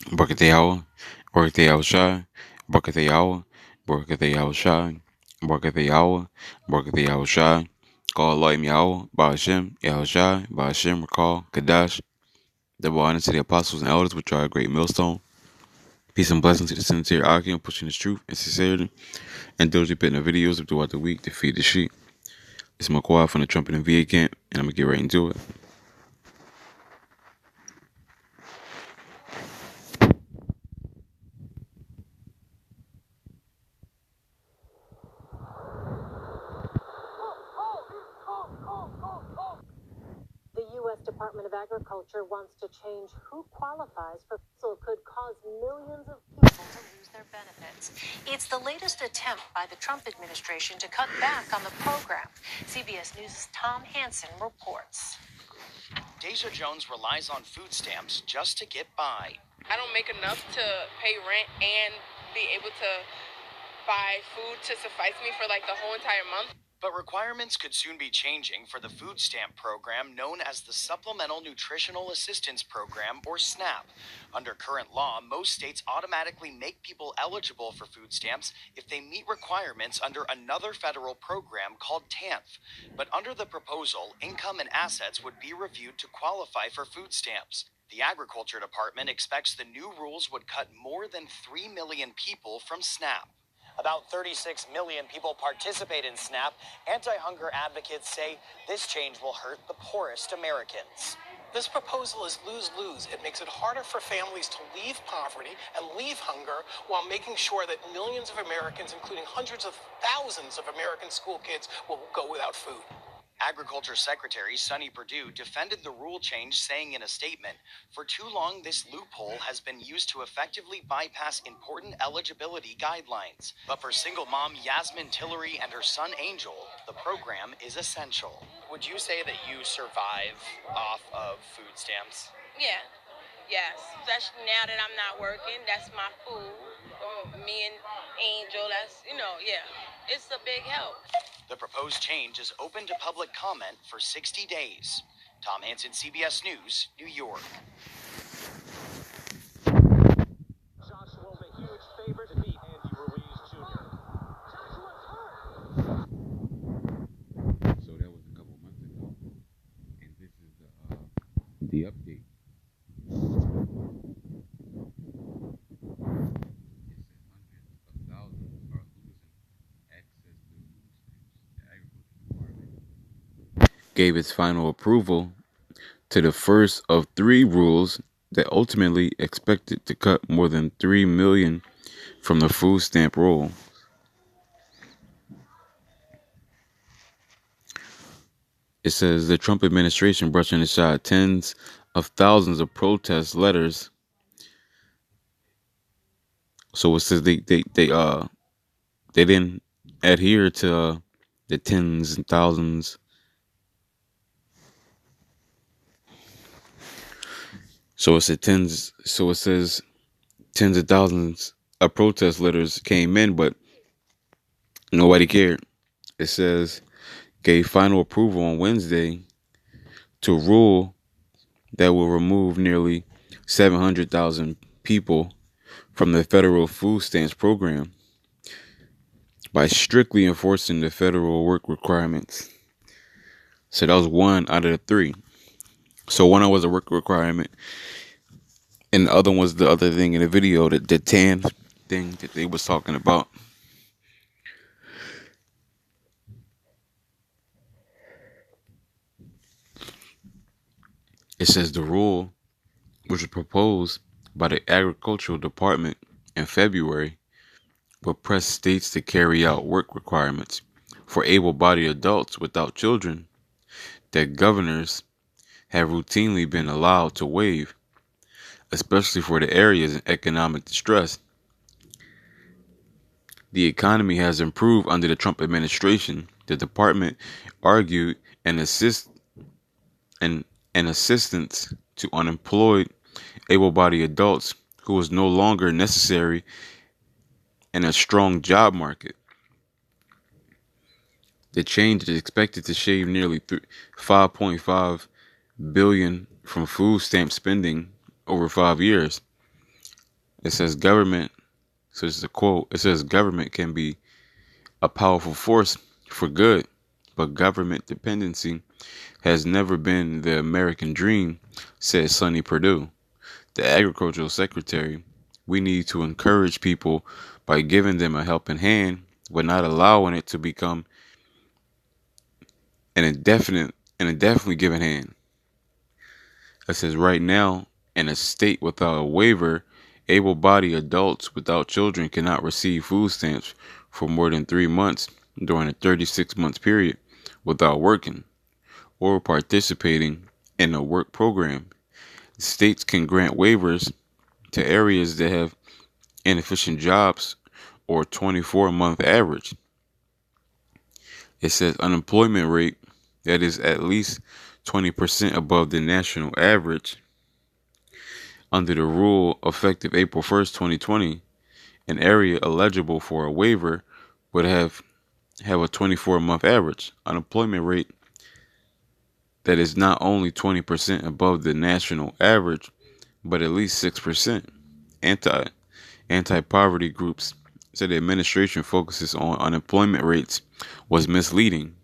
Barkateawa, Barkateawa Shai, Barkateawa, Barkateawa Shai, Barkateawa, Barkateawa Shai, Call Light Meow, Ba'ashem, Yahushai, Ba'ashem, Recall, Kadash, double honor to the apostles and elders which are a great millstone. Peace and blessings to the sincere Akim, pushing his truth and sincerity, and those who put in the videos of throughout the week to feed the sheep. It's my choir from the Trumpet and VA camp, and I'm gonna get right into it. The U.S. Department of Agriculture wants to change who qualifies for could cause millions of people to lose their benefits. It's the latest attempt by the Trump administration to cut back on the program. CBS News' Tom Hansen reports. Deja Jones relies on food stamps just to get by. I don't make enough to pay rent and be able to buy food to suffice me for like the whole entire month. But requirements could soon be changing for the food stamp program known as the Supplemental Nutritional Assistance Program, or SNAP. Under current law, most states automatically make people eligible for food stamps if they meet requirements under another federal program called TANF. But under the proposal, income and assets would be reviewed to qualify for food stamps. The Agriculture Department expects the new rules would cut more than 3 million people from SNAP. About 36 million people participate in SNAP. Anti-hunger advocates say this change will hurt the poorest Americans. This proposal is lose-lose. It makes it harder for families to leave poverty and leave hunger while making sure that millions of Americans, including hundreds of thousands of American school kids, will go without food. Agriculture Secretary Sonny Perdue defended the rule change, saying in a statement, "For too long, this loophole has been used to effectively bypass important eligibility guidelines. But for single mom Yasmin Tillery and her son Angel, the program is essential." Would you say that you survive off of food stamps? Yeah. Yes. Especially now that I'm not working, that's my food. Me and Angel, that's, yeah. It's a big help. The proposed change is open to public comment for 60 days. Tom Hansen, CBS News, New York. Joshua, the huge favorite, to beat Andy Ruiz Jr. So that was a couple months ago, and this is the update. It says hundreds of thousands are losing access to food stamps. The Agriculture Department gave its final approval to the first of three rules that ultimately expected to cut more than 3 million from the food stamp roll. It says the Trump administration brushing aside tens of thousands of protest letters. So it says they didn't adhere to the tens and thousands. So it says tens of thousands of protest letters came in, but nobody cared. It says gave final approval on Wednesday to a rule that will remove nearly 700,000 people from the federal food stamps program by strictly enforcing the federal work requirements. So that was one out of the three. So one was a work requirement, and the other one was the other thing in the video, the tan thing that they was talking about. It says the rule, which was proposed by the Agricultural Department in February, will press states to carry out work requirements for able-bodied adults without children that governors have routinely been allowed to waive, especially for the areas in economic distress. The economy has improved under the Trump administration, the department argued, and assistance to unemployed able-bodied adults who was no longer necessary in a strong job market. The change is expected to shave nearly $5.5 billion from food stamp spending over 5 years. It says government. So this is a quote. It says government can be a powerful force for good, but government dependency has never been the American dream, said Sonny Perdue, the agricultural secretary. We need to encourage people by giving them a helping hand, but not allowing it to become an indefinitely given hand. It says right now, in a state without a waiver, able-bodied adults without children cannot receive food stamps for more than 3 months during a 36-month period without working or participating in a work program. States can grant waivers to areas that have inefficient jobs or 24-month average. It says unemployment rate that is at least 20% above the national average. Under the rule effective April 1st, 2020, an area eligible for a waiver would have a 24-month average unemployment rate that is not only 20% above the national average, but at least 6%. Anti Anti-poverty groups said the administration focuses on unemployment rates was misleading.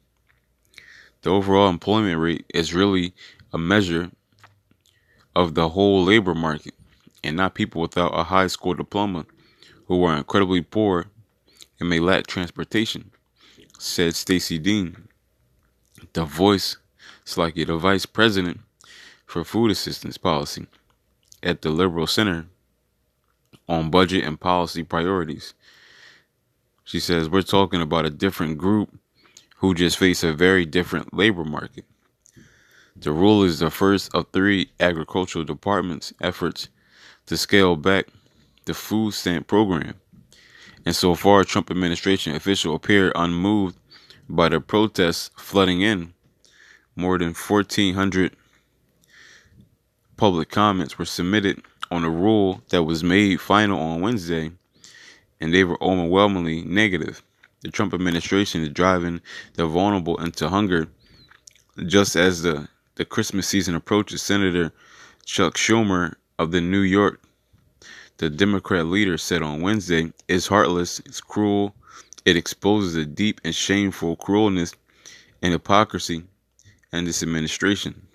The overall employment rate is really a measure of the whole labor market and not people without a high school diploma who are incredibly poor and may lack transportation, said Stacey Dean, the voice, it's like the vice president for food assistance policy at the Liberal Center on budget and policy priorities. She says, we're talking about a different group who just face a very different labor market. The rule is the first of three agricultural department's efforts to scale back the food stamp program. And so far, Trump administration officials appear unmoved by the protests flooding in. More than 1,400 public comments were submitted on a rule that was made final on Wednesday, and they were overwhelmingly negative. The Trump administration is driving the vulnerable into hunger just as the Christmas season approaches. Senator Chuck Schumer of the New York, the Democrat leader, said on Wednesday, it's heartless, it's cruel, it exposes a deep and shameful cruelness and hypocrisy in this administration.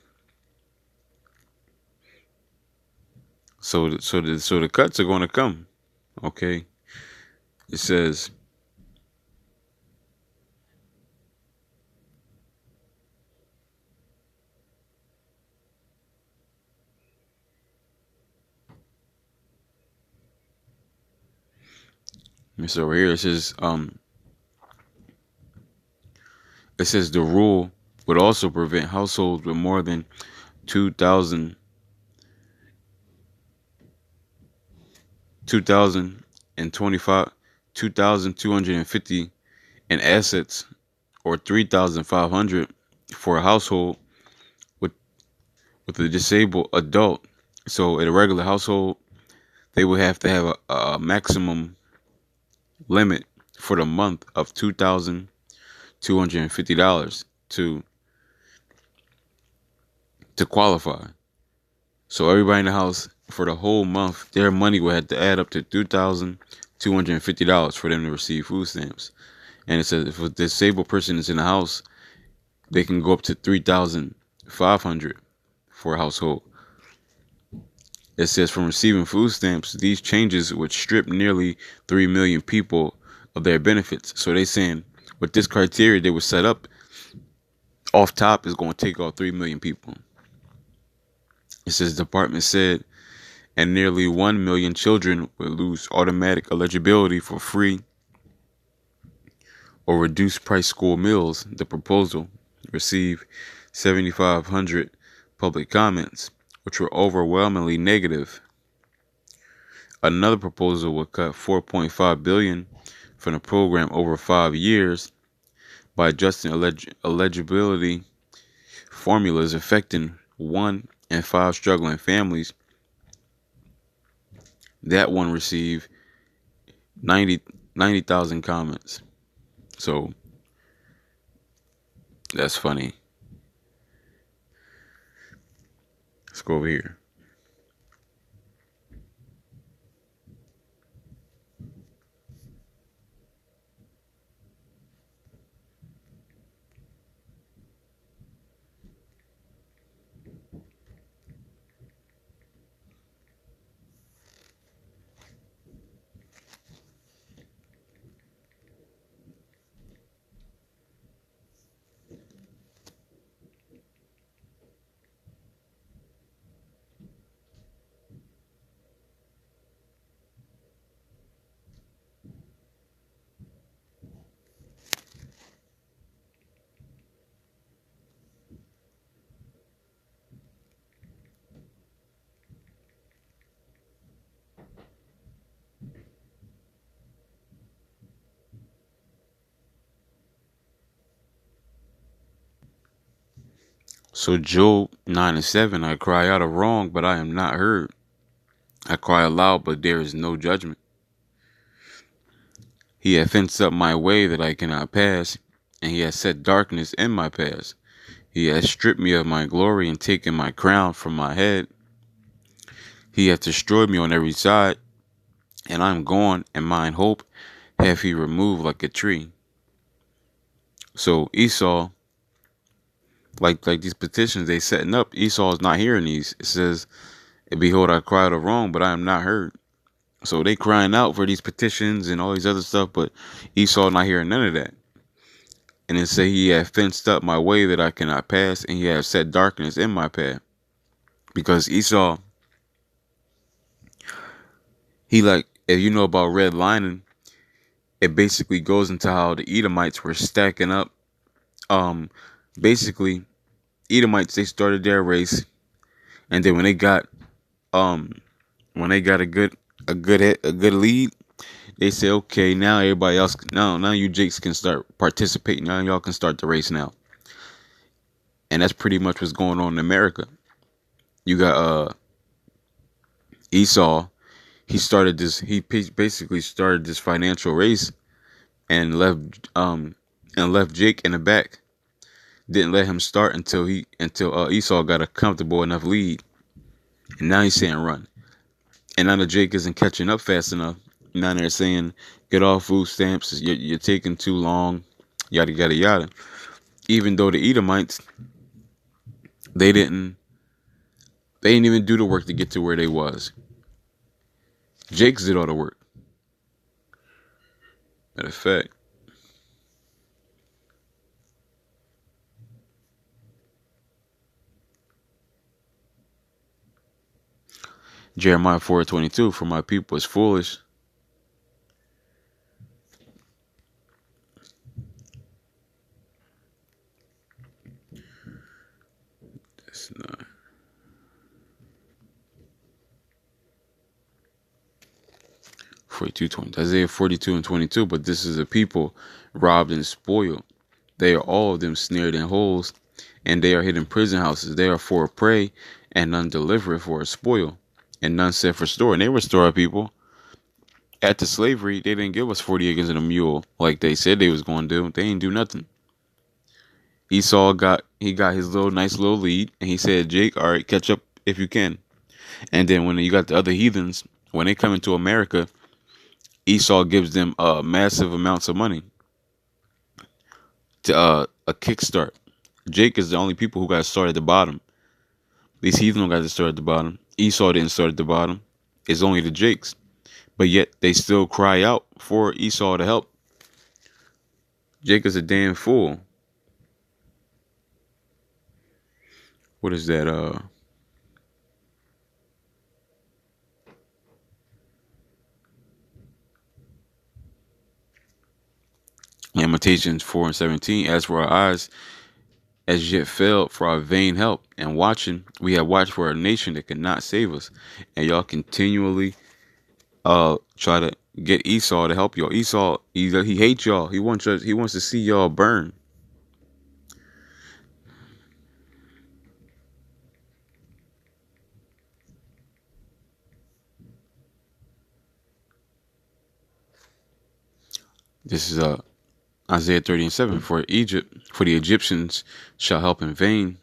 So the cuts are going to come. Okay, it says it's over here. It says the rule would also prevent households with more than 2,000 2,025 2,250 in assets or 3,500 for a household with with a disabled adult. So in a regular household, they would have to have a maximum limit for the month of $2,250 to qualify. So everybody in the house for the whole month, their money would have to add up to $2,250 for them to receive food stamps. And it says if a disabled person is in the house, they can go up to 3,500 for a household. It says from receiving food stamps, these changes would strip nearly 3 million people of their benefits. So they saying with this criteria they would set up, off top is going to take off 3 million people. It says the department said, and nearly 1 million children would lose automatic eligibility for free or reduced price school meals. The proposal received 7,500 public comments, which were overwhelmingly negative. Another proposal would cut $4.5 billion from the program over 5 years by adjusting eligibility formulas affecting 1 in 5 struggling families. That one received 90,000 comments. So that's funny. Let's go over here. So Job 9:7, I cry out of wrong, but I am not heard. I cry aloud, but there is no judgment. He hath fenced up my way that I cannot pass, and he has set darkness in my path. He has stripped me of my glory and taken my crown from my head. He hath destroyed me on every side, and I am gone, and mine hope hath he removed like a tree. So Esau, like these petitions they setting up, Esau is not hearing these. It says, behold, I cried of wrong, but I am not heard. So they crying out for these petitions and all these other stuff, but Esau not hearing none of that. And it say he hath fenced up my way that I cannot pass, and he hath set darkness in my path. Because Esau, he like, if you know about redlining, it basically goes into how the Edomites were stacking up. Um, Basically, Edomites, they started their race, and then um when they got a good lead, they say, okay, now everybody else, now you Jakes can start participating. Now y'all can start the race now, and that's pretty much what's going on in America. You got Esau. Basically started this financial race and left Jake in the back. Didn't let him start until Esau got a comfortable enough lead, and now he's saying run. And now the Jake isn't catching up fast enough. Now they're saying get off food stamps. You're taking too long. Yada yada yada. Even though the Edomites, they didn't they didn't even do the work to get to where they was. Jake's did all the work. Matter of fact, Jeremiah 4:22, for my people is foolish. That's not 42:20. Isaiah 42:22. But this is a people robbed and spoiled. They are all of them snared in holes, and they are hid in prison houses. They are for a prey, and none deliver it for a spoil, and none set for store. And they restore our people. After slavery, they didn't give us 40 acres and a mule like they said they was going to do. They ain't do nothing. Esau got his little nice little lead, and he said, Jake, all right, catch up if you can. And then when you got the other heathens, when they come into America, Esau gives them massive amounts of money to a kickstart. Jake is the only people who got started at the bottom. These heathen don't got to start at the bottom. Esau didn't start at the bottom. It's only the Jakes. But yet they still cry out for Esau to help. Jake is a damn fool. What is that? Lamentations 4:17. As for our eyes, as yet failed for our vain help, and watching, we have watched for a nation that cannot save us. And y'all continually try to get Esau to help y'all. Esau, he hates y'all. He wants to see y'all burn. This is Isaiah 30:7. For the Egyptians shall help in vain,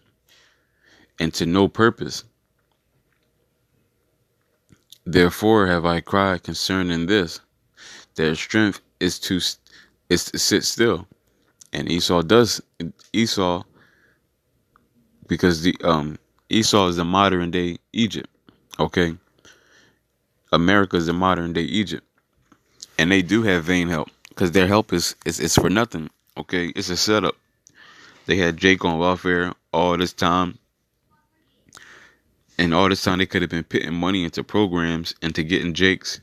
and to no purpose. Therefore have I cried concerning this. Their strength is to sit still. And Esau, because the Esau is the modern day Egypt. Okay. America is the modern day Egypt. And they do have vain help. Because their help is for nothing. Okay. It's a setup. They had Jake on welfare all this time. And all this time they could have been putting money into programs, into getting Jake's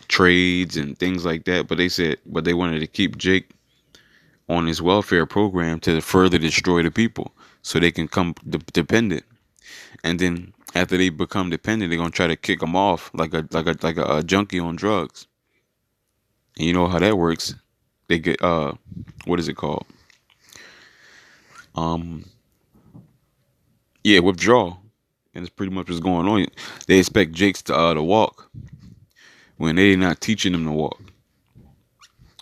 trades and things like that. But they wanted to keep Jake on his welfare program to further destroy the people so they can come dependent. And then after they become dependent, they're gonna try to kick them off like a junkie on drugs. And you know how that works. They get what is it called? Um Yeah, withdraw, and it's pretty much what's going on. They expect Jakes to walk when they're not teaching them to walk.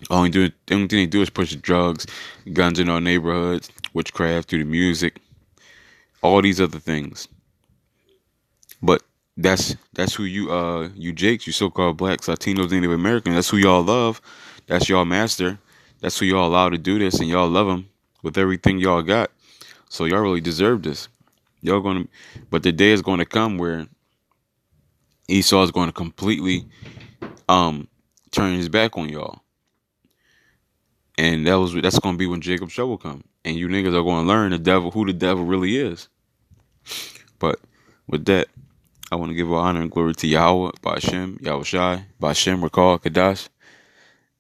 The only thing they do is push drugs, guns in our neighborhoods, witchcraft through the music, all these other things. But that's who you Jakes, you so-called blacks, Latinos, Native Americans. That's who y'all love. That's y'all master. That's who y'all allow to do this, and y'all love him with everything y'all got. So y'all really deserve this. Y'all gonna, but the day is going to come where Esau is going to completely um turn his back on y'all, and that's going to be when Jacob's show will come, and you niggas are going to learn who the devil really is. But with that, I want to give all honor and glory to Yahweh, Ba'Shem, Yahweh Shai, Ba'Shem, Rakal, Kadash,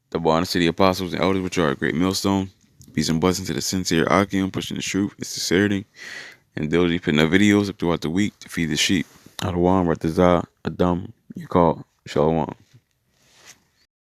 the honor to the apostles and elders, which are a great millstone. Peace and blessings to the sincere Akim, pushing the truth and sincerity, and diligently putting up videos up throughout the week to feed the sheep. Adawan, Ratazah, Adam, Yakal, Shalom.